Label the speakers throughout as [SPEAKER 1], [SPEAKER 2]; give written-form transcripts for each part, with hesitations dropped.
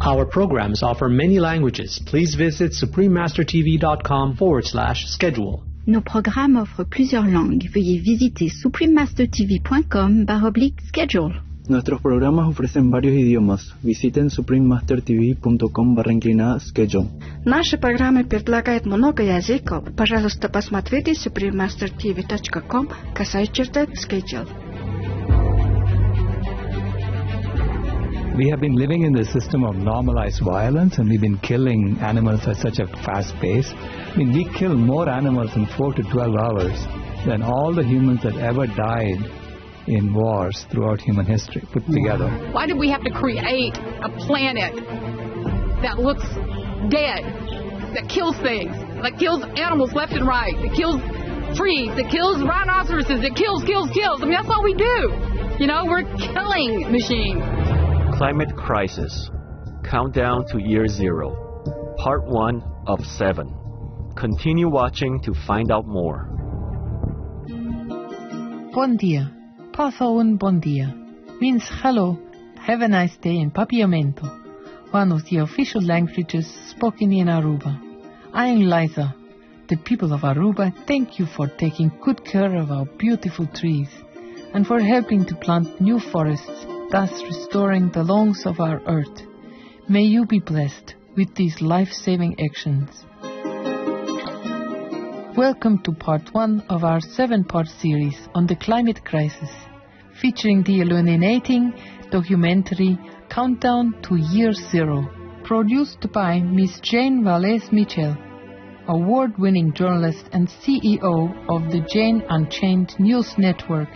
[SPEAKER 1] Our programs offer many languages. Please visit suprememastertv.com/schedule.
[SPEAKER 2] Nos programmes offrent plusieurs langues. Veuillez visiter suprememastertv.com/schedule.
[SPEAKER 3] Nuestros programas ofrecen varios idiomas. Visiten suprememastertv.com/schedule.
[SPEAKER 4] Наши программы предлагают много языков. Пожалуйста, посмотрите suprememastertv.com/schedule.
[SPEAKER 5] We have been living in the system of normalized violence, and we've been killing animals at such a fast pace. I mean, we kill more animals in 4 to 12 hours than all the humans that ever died in wars throughout human history put together.
[SPEAKER 6] Why did we have to create a planet that looks dead, that kills things, that kills animals left and right, that kills trees, that kills rhinoceroses, that kills? I mean, that's all we do. You know, we're killing machines.
[SPEAKER 7] Climate Crisis, Countdown to Year Zero, Part 1 of 7. Continue watching to find out more.
[SPEAKER 8] Bon dia. Passa un bon dia means hello, have a nice day in Papiamento, one of the official languages spoken in Aruba. I am Liza. The people of Aruba thank you for taking good care of our beautiful trees and for helping to plant new forests, thus restoring the lungs of our earth. May you be blessed with these life-saving actions. Welcome to part 1 of our 7-part series on the climate crisis, featuring the illuminating documentary Countdown to Year Zero, produced by Ms. Jane Valles-Mitchell, award-winning journalist and CEO of the Jane Unchained News Network,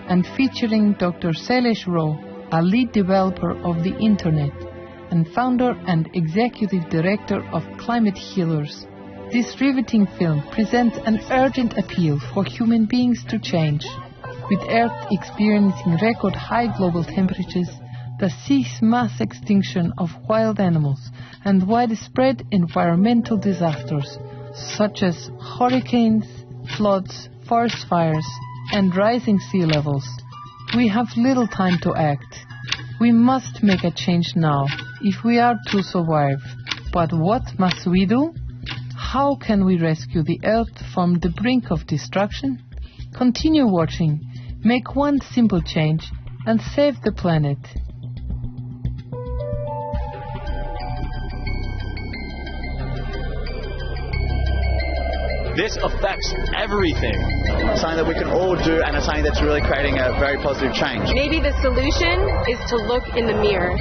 [SPEAKER 8] and featuring Dr. Sailesh Rao, a lead developer of the Internet, and founder and executive director of Climate Healers. This riveting film presents an urgent appeal for human beings to change. With Earth experiencing record high global temperatures, the sea's mass extinction of wild animals, and widespread environmental disasters such as hurricanes, floods, forest fires, and rising sea levels, we have little time to act. We must make a change now if we are to survive. But what must we do? How can we rescue the Earth from the brink of destruction? Continue watching, make one simple change, and save the planet.
[SPEAKER 7] This affects everything.
[SPEAKER 9] Something that we can all do, and it's something that's really creating a very positive change.
[SPEAKER 10] Maybe the solution is to look in the mirror.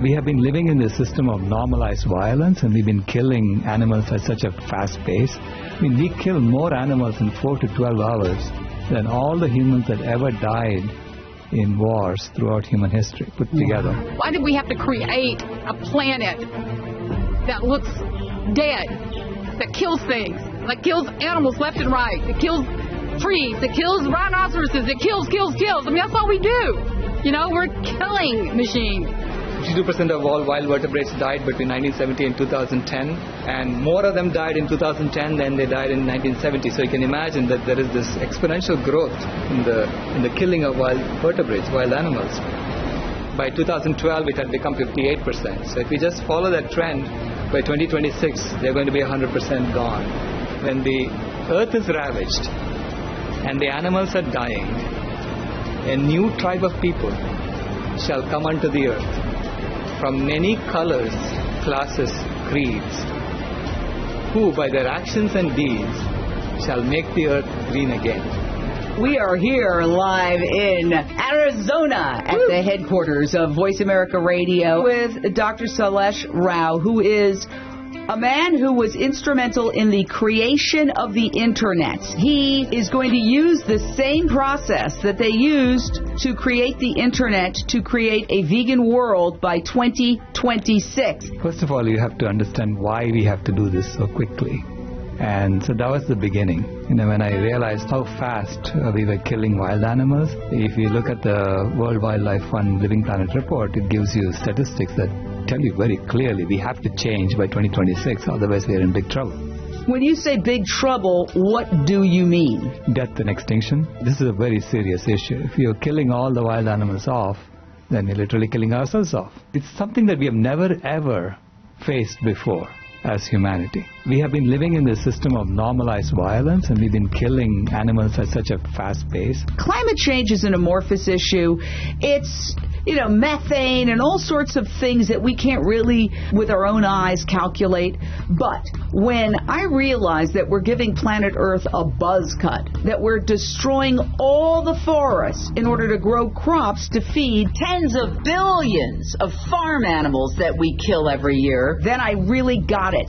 [SPEAKER 5] We have been living in the system of normalized violence, and we've been killing animals at such a fast pace. I mean, we kill more animals in 4 to 12 hours than all the humans that ever died in wars throughout human history put together.
[SPEAKER 6] Why did we have to create a planet that looks dead, that kills things, that kills animals left and right, that kills trees, that kills rhinoceroses, that kills? I mean, that's all we do. You know, we're killing machines.
[SPEAKER 11] 52% of all wild vertebrates died between 1970 and 2010, and more of them died in 2010 than they died in 1970. So you can imagine that there is this exponential growth in the killing of wild vertebrates, wild animals. By 2012, it had become 58%. So if we just follow that trend, by 2026, they're going to be 100% gone. When the earth is ravaged and the animals are dying, a new tribe of people shall come unto the earth, from many colors, classes, creeds, who by their actions and deeds shall make the earth green again.
[SPEAKER 12] We are here live in Arizona at the headquarters of Voice America Radio with Dr. Sailesh Rao, who is a man who was instrumental in the creation of the Internet. He is going to use the same process that they used to create the Internet to create a vegan world by 2026.
[SPEAKER 5] First of all, you have to understand why we have to do this so quickly. And so that was the beginning. You know, when I realized how fast we were killing wild animals, if you look at the World Wildlife Fund Living Planet report, it gives you statistics that tell you very clearly we have to change by 2026, otherwise we are in big trouble.
[SPEAKER 12] When you say big trouble, what do you mean?
[SPEAKER 5] Death and extinction. This is a very serious issue. If you're killing all the wild animals off, then you're literally killing ourselves off. It's something that we have never ever faced before as humanity. We have been living in this system of normalized violence, and we've been killing animals at such a fast pace.
[SPEAKER 12] Climate change is an amorphous issue. It's, methane and all sorts of things that we can't really, with our own eyes, calculate. But when I realize that we're giving planet Earth a buzz cut, that we're destroying all the forests in order to grow crops to feed tens of billions of farm animals that we kill every year, then I really got it.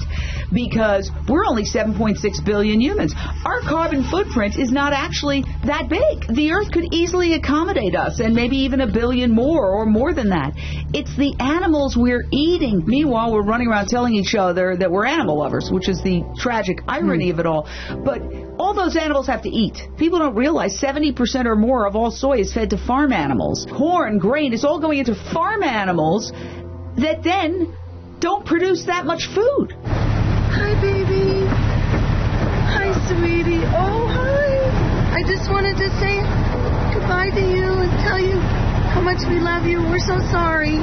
[SPEAKER 12] Because we're only 7.6 billion humans. Our carbon footprint is not actually that big. The Earth could easily accommodate us, and maybe even a billion more or more than that. It's the animals we're eating. Meanwhile, we're running around telling each other that we're animal lovers, which is the tragic irony of it all. But all those animals have to eat. People don't realize 70% or more of all soy is fed to farm animals. Corn, grain, it's all going into farm animals that then don't produce that much food.
[SPEAKER 13] Hi, baby. Hi, sweetie. Oh, hi. I just wanted to say goodbye to you and tell you how much we love you. We're so sorry.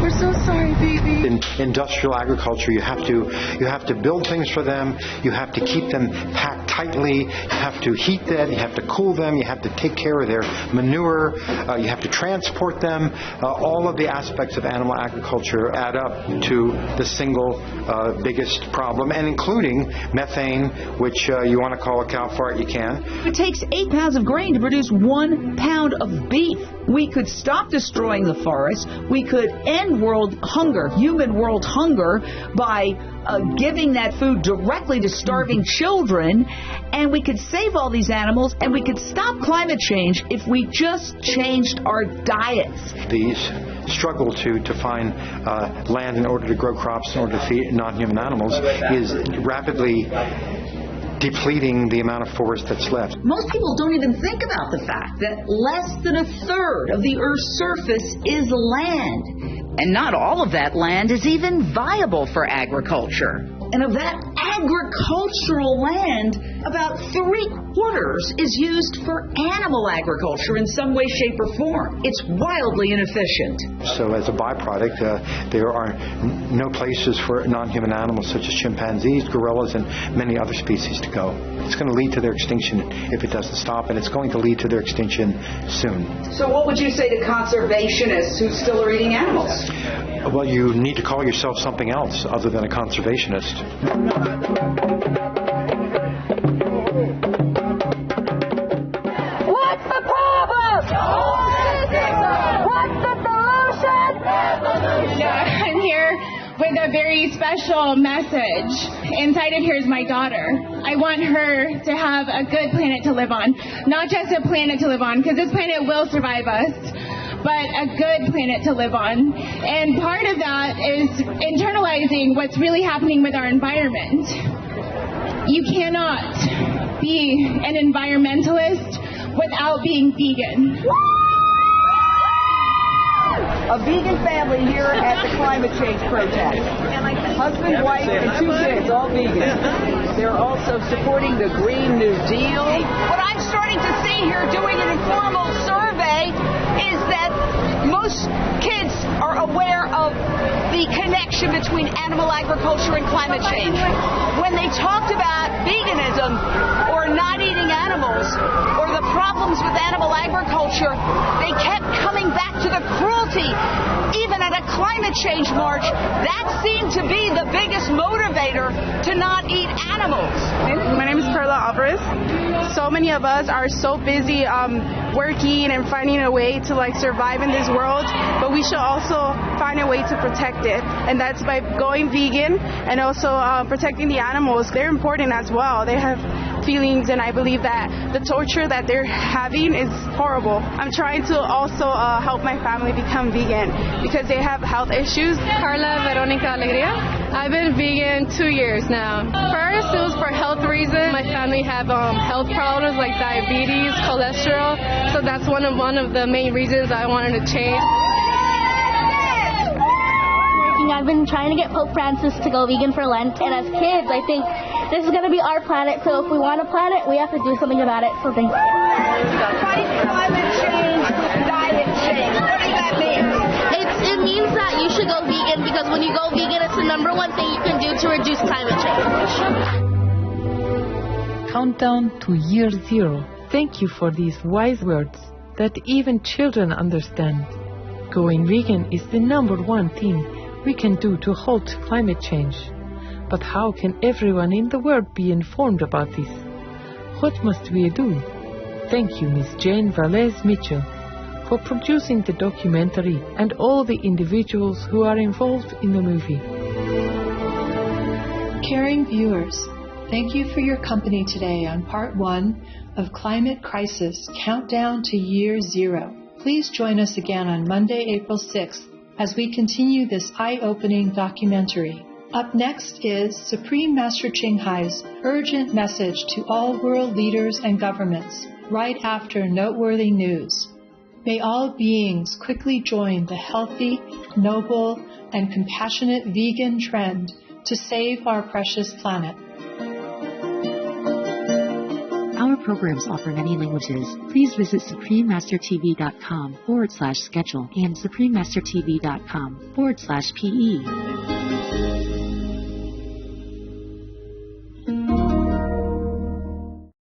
[SPEAKER 13] We're so sorry, baby.
[SPEAKER 14] In industrial agriculture, you have to build things for them. You have to keep them packed tightly. You have to heat them. You have to cool them. You have to take care of their manure. You have to transport them. All of the aspects of animal agriculture add up to the single biggest problem, and including methane, which you want to call a cow fart, you can.
[SPEAKER 12] It takes 8 pounds of grain to produce 1 pound of beef. We could stop destroying the forest. We could end world hunger, human world hunger, by giving that food directly to starving children, and we could save all these animals, and we could stop climate change if we just changed our diets.
[SPEAKER 14] These struggle to find land in order to grow crops, in order to feed non-human animals, is rapidly depleting the amount of forest that's left.
[SPEAKER 12] Most people don't even think about the fact that less than a third of the Earth's surface is land. And not all of that land is even viable for agriculture. And of that agricultural land, about 3/4 is used for animal agriculture in some way, shape, or form. It's wildly inefficient.
[SPEAKER 14] So as a byproduct, there are no places for non-human animals such as chimpanzees, gorillas, and many other species to go. It's going to lead to their extinction if it doesn't stop, and it's going to lead to their extinction soon.
[SPEAKER 12] So what would you say to conservationists who still are eating animals?
[SPEAKER 14] Well, you need to call yourself something else other than a conservationist.
[SPEAKER 13] What's the problem? What's the solution?
[SPEAKER 15] I'm here with a very special message. Inside of here is my daughter. I want her to have a good planet to live on. Not just a planet to live on, because this planet will survive us, but a good planet to live on. And part of that is internalizing what's really happening with our environment. You cannot be an environmentalist without being vegan.
[SPEAKER 12] A vegan family here at the climate change protest. Husband, wife, and 2 kids, all vegan. They're also supporting the Green New Deal. What I'm starting to see here, doing an informal survey, is that most kids are aware of the connection between animal agriculture and climate change. When they talked about veganism or not eating animals or the problems with animal agriculture, they kept coming back to the cruelty. Even at a climate change march, that seemed to be the biggest motivator to not eat animals.
[SPEAKER 16] My name is Perla Alvarez. So many of us are so busy working and finding a way to survive in this world, but we should also find a way to protect it, and that's by going vegan and also protecting the animals. They're important as well. They have feelings, and I believe that the torture that they're having is horrible. I'm trying to also help my family become vegan because they have health issues.
[SPEAKER 17] Carla Veronica Alegría. I've been vegan 2 years now. First, it was for health reasons. My family have health problems like diabetes, cholesterol, so that's one of the main reasons I wanted to change.
[SPEAKER 18] I've been trying to get Pope Francis to go vegan for Lent, and as kids, I think this is going to be our planet, so if we want a planet, we have to do something about it. So thank you.
[SPEAKER 13] Fight climate change with diet change. What does that mean?
[SPEAKER 18] It means that you should go vegan, because when you go vegan, it's the number one thing you can do to reduce climate change.
[SPEAKER 8] Countdown to year zero. Thank you for these wise words that even children understand. Going vegan is the number one thing we can do to halt climate change. But how can everyone in the world be informed about this? What must we do? Thank you, Ms. Jane Valles-Mitchell, for producing the documentary and all the individuals who are involved in the movie.
[SPEAKER 19] Caring viewers, thank you for your company today on Part 1 of Climate Crisis Countdown to Year Zero. Please join us again on Monday, April 6th, as we continue this eye-opening documentary. Up next is Supreme Master Ching Hai's urgent message to all world leaders and governments, right after noteworthy news. May all beings quickly join the healthy, noble, and compassionate vegan trend to save our precious planet.
[SPEAKER 20] Our programs offer many languages. Please visit suprememastertv.com/schedule and suprememastertv.com/PE.